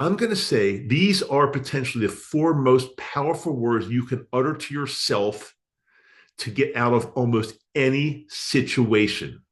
I'm going to say these are potentially the four most powerful words you can utter to yourself to get out of almost any situation.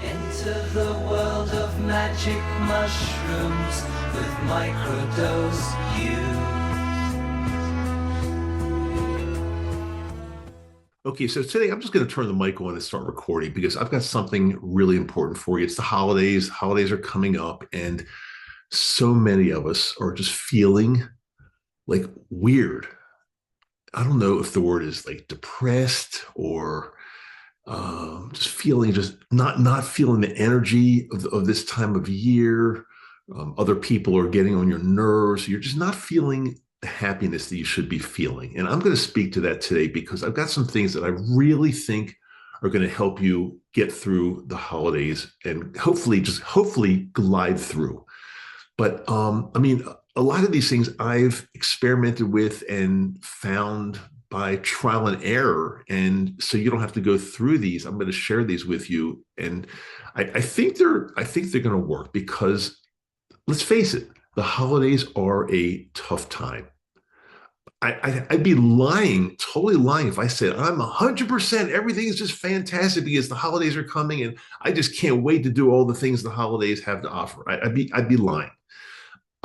Enter the world of magic mushrooms with Microdose Okay, so today I'm just going to turn the mic on and start recording because I've got something really important for you. It's the holidays. Holidays are coming up, and so many of us are just feeling like weird. I don't know if the word is like depressed or just feeling just not feeling the energy of this time of year. Other people are getting on your nerves. You're just not feeling the happiness that you should be feeling. And I'm going to speak to that today because I've got some things that I really think are going to help you get through the holidays and hopefully glide through. But I mean, a lot of these things I've experimented with and found by trial and error. And so you don't have to go through these. I'm going to share these with you. And I think they're going to work because let's face it, the holidays are a tough time. I'd be lying, totally lying, if I said I'm 100%, everything is just fantastic because the holidays are coming and I just can't wait to do all the things the holidays have to offer. I'd be lying.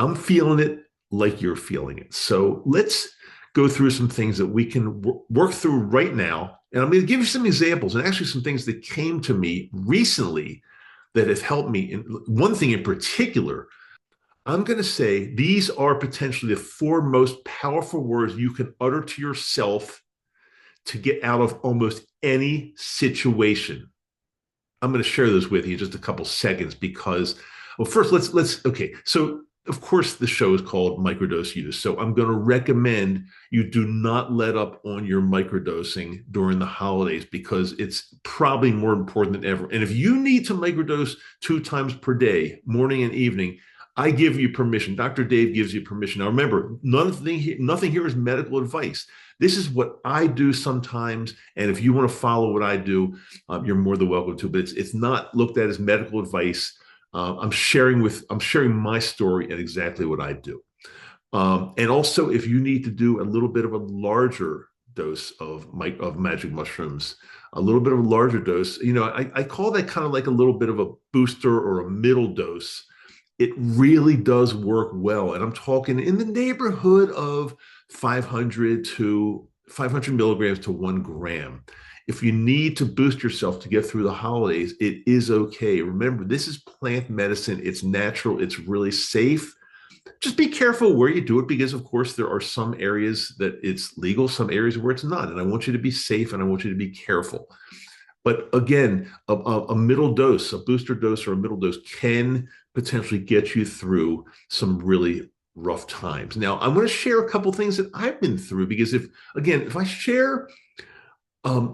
I'm feeling it like you're feeling it. So let's go through some things that we can work through right now. And I'm going to give you some examples and actually some things that came to me recently that have helped me. And one thing in particular, I'm going to say these are potentially the four most powerful words you can utter to yourself to get out of almost any situation. I'm going to share those with you in just a couple seconds because, well, first okay. So of course the show is called Microdose U. So I'm going to recommend you do not let up on your microdosing during the holidays because it's probably more important than ever. And if you need to microdose 2 times per day, morning and evening, I give you permission. Dr. Dave gives you permission. Now, remember, nothing here is medical advice. This is what I do sometimes, and if you want to follow what I do, you're more than welcome to. But it's not looked at as medical advice. I'm sharing my story and exactly what I do. And also, if you need to do a little bit of a larger dose of magic mushrooms, a little bit of a larger dose, I call that kind of like a little bit of a booster or a middle dose. It really does work well. And I'm talking in the neighborhood of 500 milligrams to 1 gram. If you need to boost yourself to get through the holidays, it is okay. Remember, this is plant medicine. It's natural. It's really safe. Just be careful where you do it because, of course, there are some areas that it's legal, some areas where it's not. And I want you to be safe and I want you to be careful. But again, a middle dose, a booster dose or a middle dose can potentially get you through some really rough times. Now, I'm going to share a couple things that I've been through because if I share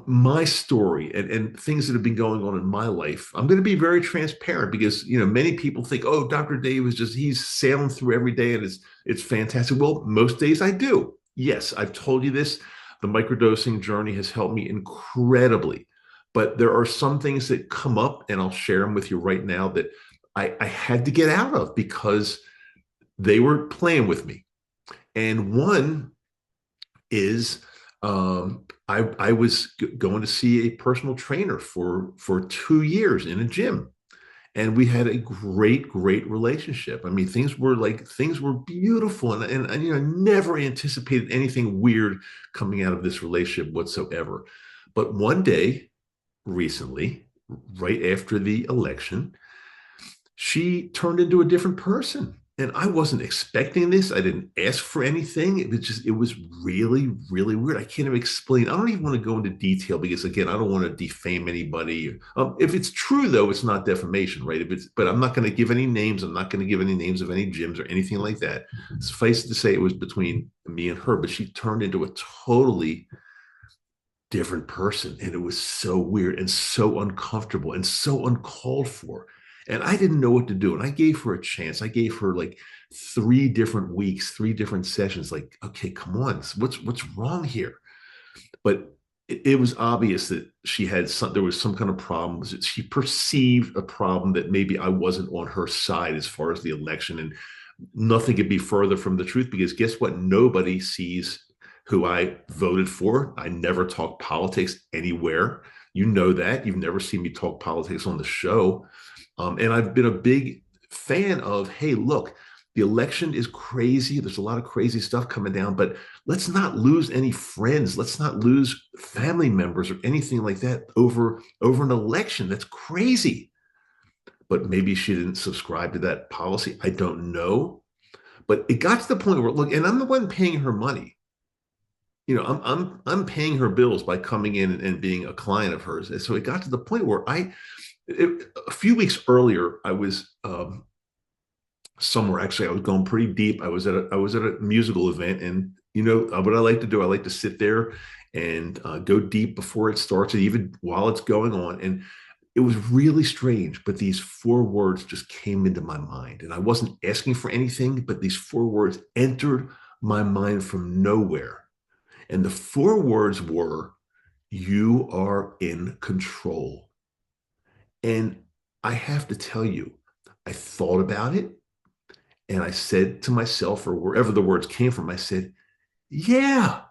my story and things that have been going on in my life, I'm going to be very transparent because, many people think, oh, Dr. Dave he's sailing through every day and it's fantastic. Well, most days I do. Yes, I've told you this. The microdosing journey has helped me incredibly. But there are some things that come up, and I'll share them with you right now that I had to get out of because they were playing with me. And one is I was going to see a personal trainer for 2 years in a gym. And we had a great relationship. I mean, things were beautiful. And I never anticipated anything weird coming out of this relationship whatsoever. But one day, recently, right after the election, she turned into a different person. And I wasn't expecting this. I didn't ask for anything. It was really, really weird. I can't even explain. I don't even want to go into detail because, again, I don't want to defame anybody. If it's true, though, it's not defamation, right? But I'm not going to give any names. I'm not going to give any names of any gyms or anything like that. Suffice it to say, it was between me and her, but she turned into a totally different person. And it was so weird and so uncomfortable and so uncalled for. And I didn't know what to do. And I gave her a chance. I gave her like 3 different weeks, 3 different sessions. Like, okay, come on, what's wrong here? But it was obvious that there was some kind of problem. She perceived a problem that maybe I wasn't on her side as far as the election. And Nothing could be further from the truth because guess what? Nobody sees who I voted for. I never talk politics anywhere. You know that. You've never seen me talk politics on the show. And I've been a big fan of, hey, look, the election is crazy. There's a lot of crazy stuff coming down, but let's not lose any friends. Let's not lose family members or anything like that over an election. That's crazy. But maybe she didn't subscribe to that policy. I don't know. But it got to the point where, look, and I'm the one paying her money. I'm paying her bills by coming in and being a client of hers. And so it got to the point where a few weeks earlier, I was somewhere. Actually, I was going pretty deep. I was at a musical event, and what I like to do, I like to sit there and go deep before it starts, and even while it's going on. And it was really strange, but these four words just came into my mind, and I wasn't asking for anything, but these four words entered my mind from nowhere. And the four words were, "You are in control." And I have to tell you, I thought about it. And I said to myself, or wherever the words came from, I said, yeah,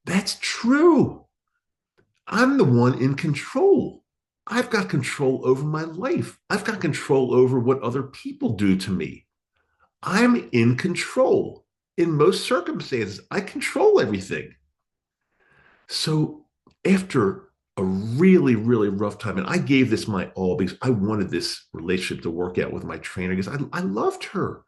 that's true. I'm the one in control. I've got control over my life. I've got control over what other people do to me. I'm in control. In most circumstances, I control everything. So after a really, really rough time, and I gave this my all because I wanted this relationship to work out with my trainer because I loved her.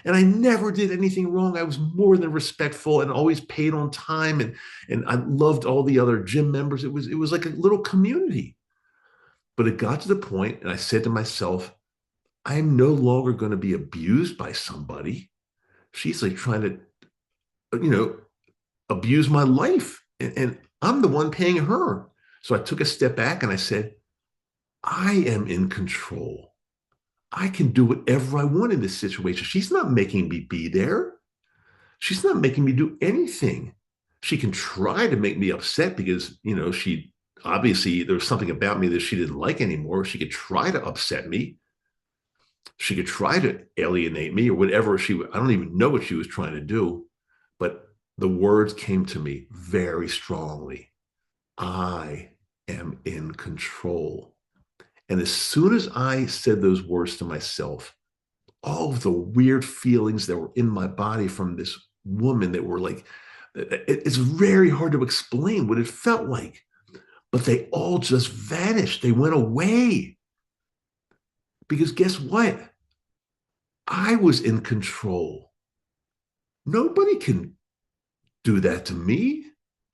And I never did anything wrong. I was more than respectful and always paid on time. And I loved all the other gym members. It was like a little community. But it got to the point, and I said to myself, I'm no longer going to be abused by somebody. She's like trying to, you know, abuse my life. And I'm the one paying her. So I took a step back and I said, I am in control. I can do whatever I want in this situation. She's not making me be there. She's not making me do anything. She can try to make me upset because, she obviously there was something about me that she didn't like anymore. She could try to upset me. She could try to alienate me or whatever I don't even know what she was trying to do. But the words came to me very strongly. I am in control. And as soon as I said those words to myself, all of the weird feelings that were in my body from this woman that were like, it's very hard to explain what it felt like, but they all just vanished. They went away. Because guess what? I was in control. Nobody can do that to me.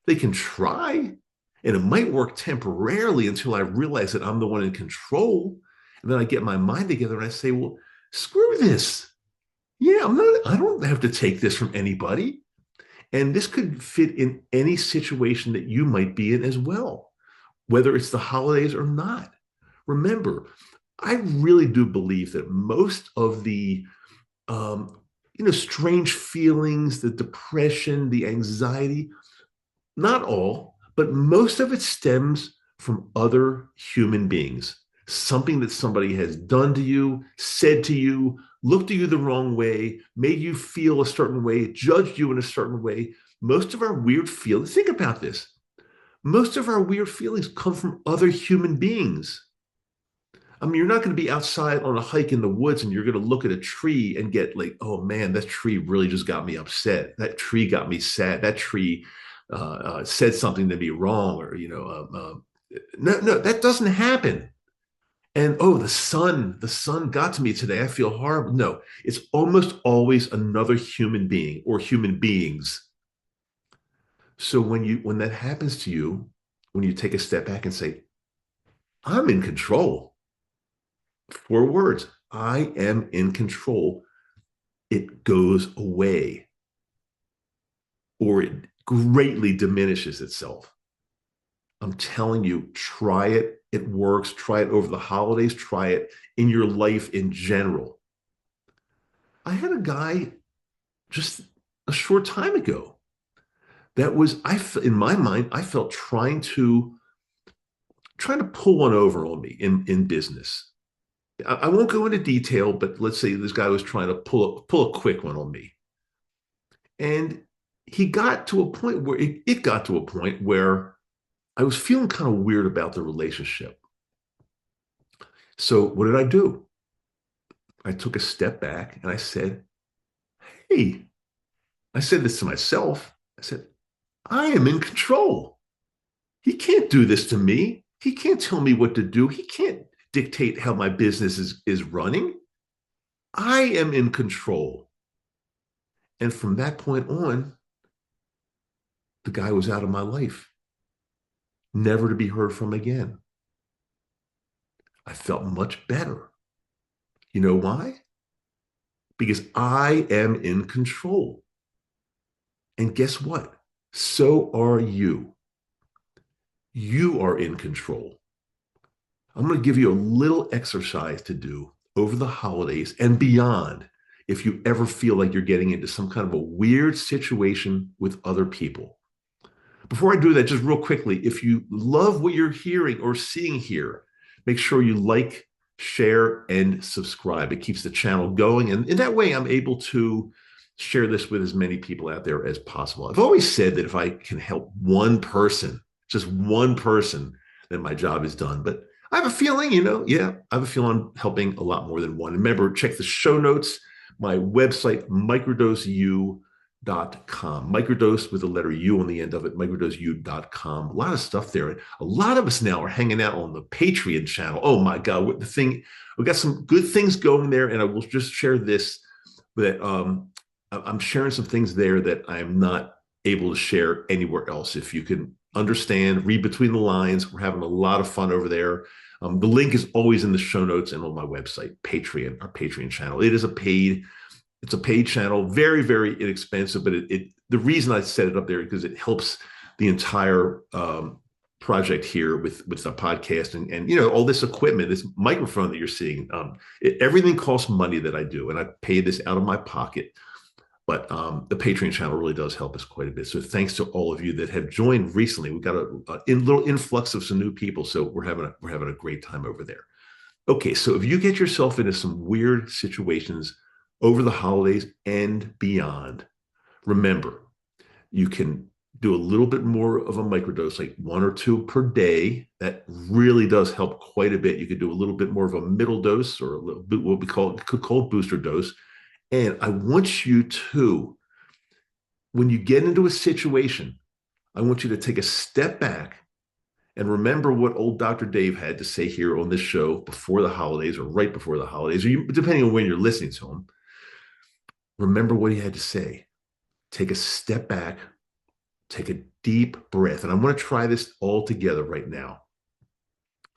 They can try, and it might work temporarily until I realize that I'm the one in control. And then I get my mind together and I say, well, screw this. Yeah, I don't have to take this from anybody. And this could fit in any situation that you might be in as well, whether it's the holidays or not. Remember, I really do believe that most of the strange feelings, the depression, the anxiety, not all, but most of it stems from other human beings. Something that somebody has done to you, said to you, looked at you the wrong way, made you feel a certain way, judged you in a certain way. Most of our weird feelings, think about this. Most of our weird feelings come from other human beings. I mean, you're not going to be outside on a hike in the woods and you're going to look at a tree and get like, oh man, that tree really just got me upset. That tree got me sad. That tree said something to me wrong, or no, that doesn't happen. And oh, the sun got to me today. I feel horrible. No, it's almost always another human being or human beings. So when that happens to you, when you take a step back and say, I'm in control. 4 words, I am in control. It goes away, or it greatly diminishes itself. I'm telling you, try it. It works. Try it over the holidays. Try it in your life in general. I had a guy just a short time ago that was, in my mind, I felt trying to pull one over on me in business. I won't go into detail, but let's say this guy was trying to pull a quick one on me. And he got to a point where it got to a point where I was feeling kind of weird about the relationship. So what did I do? I took a step back and I said, hey, I said this to myself. I said, I am in control. He can't do this to me. He can't tell me what to do. He can't dictate how my business is running. I am in control. And from that point on, the guy was out of my life, never to be heard from again. I felt much better. You know why? Because I am in control. And guess what? So are you. You are in control. I'm going to give you a little exercise to do over the holidays and beyond if you ever feel like you're getting into some kind of a weird situation with other people. Before I do that, just real quickly, if you love what you're hearing or seeing here, make sure you like, share, and subscribe. It keeps the channel going. And in that way, I'm able to share this with as many people out there as possible. I've always said that if I can help one person, just one person, then my job is done. But I have a feeling, I have a feeling I'm helping a lot more than one. Remember, check the show notes, my website, microdoseu.com. Microdose with the letter U on the end of it, microdoseu.com. A lot of stuff there. A lot of us now are hanging out on the Patreon channel. Oh my God, we got some good things going there. And I will just share this that I'm sharing some things there that I'm not able to share anywhere else. If you can understand, read between the lines, we're having a lot of fun over there. The link is always in the show notes and on my website, Patreon, our Patreon channel. It's a paid channel, very, very inexpensive, but the reason I set it up there is because it helps the entire project here with the podcast and all this equipment, this microphone that you're seeing. Everything costs money that I do, and I pay this out of my pocket. But the Patreon channel really does help us quite a bit. So thanks to all of you that have joined recently. We've got a little influx of some new people, so we're having a great time over there. Okay, so if you get yourself into some weird situations over the holidays and beyond, remember, you can do a little bit more of a microdose, like 1 or 2 per day. That really does help quite a bit. You could do a little bit more of a middle dose or a little bit what we could call booster dose. And I want you to, when you get into a situation, I want you to take a step back and remember what old Dr. Dave had to say here on this show before the holidays or right before the holidays, or depending on when you're listening to him. Remember what he had to say. Take a step back, take a deep breath. And I'm going to try this all together right now.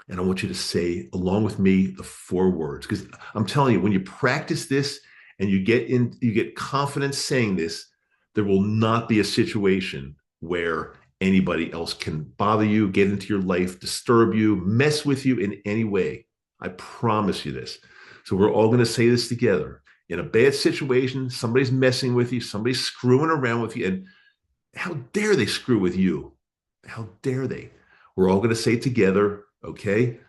And I want you to say, along with me, the 4 words. Because I'm telling you, when you practice this, and you get confidence saying this, there will not be a situation where anybody else can bother you, get into your life, disturb you, mess with you in any way. I promise you this. So we're all going to say this together. In a bad situation, somebody's messing with you, somebody's screwing around with you, and how dare they screw with you? How dare they? We're all going to say together, okay?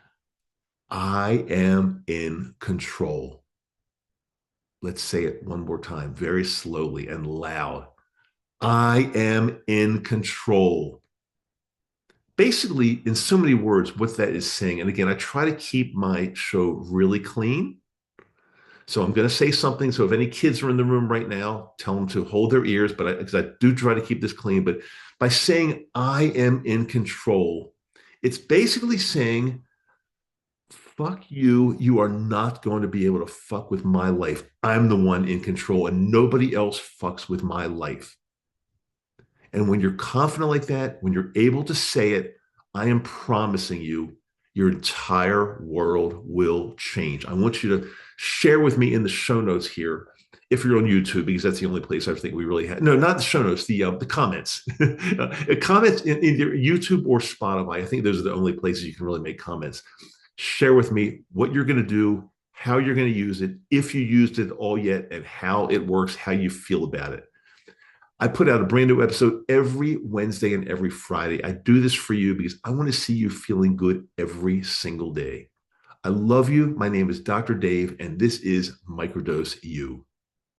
I am in control. Let's say it one more time, very slowly and loud. I am in control. Basically, in so many words, what that is saying, and again, I try to keep my show really clean. So I'm going to say something. So if any kids are in the room right now, tell them to hold their ears, but because I do try to keep this clean. But by saying I am in control, it's basically saying, fuck you. You are not going to be able to fuck with my life. I'm the one in control and nobody else fucks with my life. And when you're confident like that, when you're able to say it, I am promising you, your entire world will change. I want you to share with me in the show notes here, if you're on YouTube, because that's the only place I think we really have. No, not the show notes, the comments. Comments in either YouTube or Spotify. I think those are the only places you can really make comments. Share with me what you're going to do, how you're going to use it, if you used it all yet, and how it works, how you feel about it. I put out a brand new episode every Wednesday and every Friday. I do this for you because I want to see you feeling good every single day. I love you. My name is Dr. Dave, and this is Microdose U.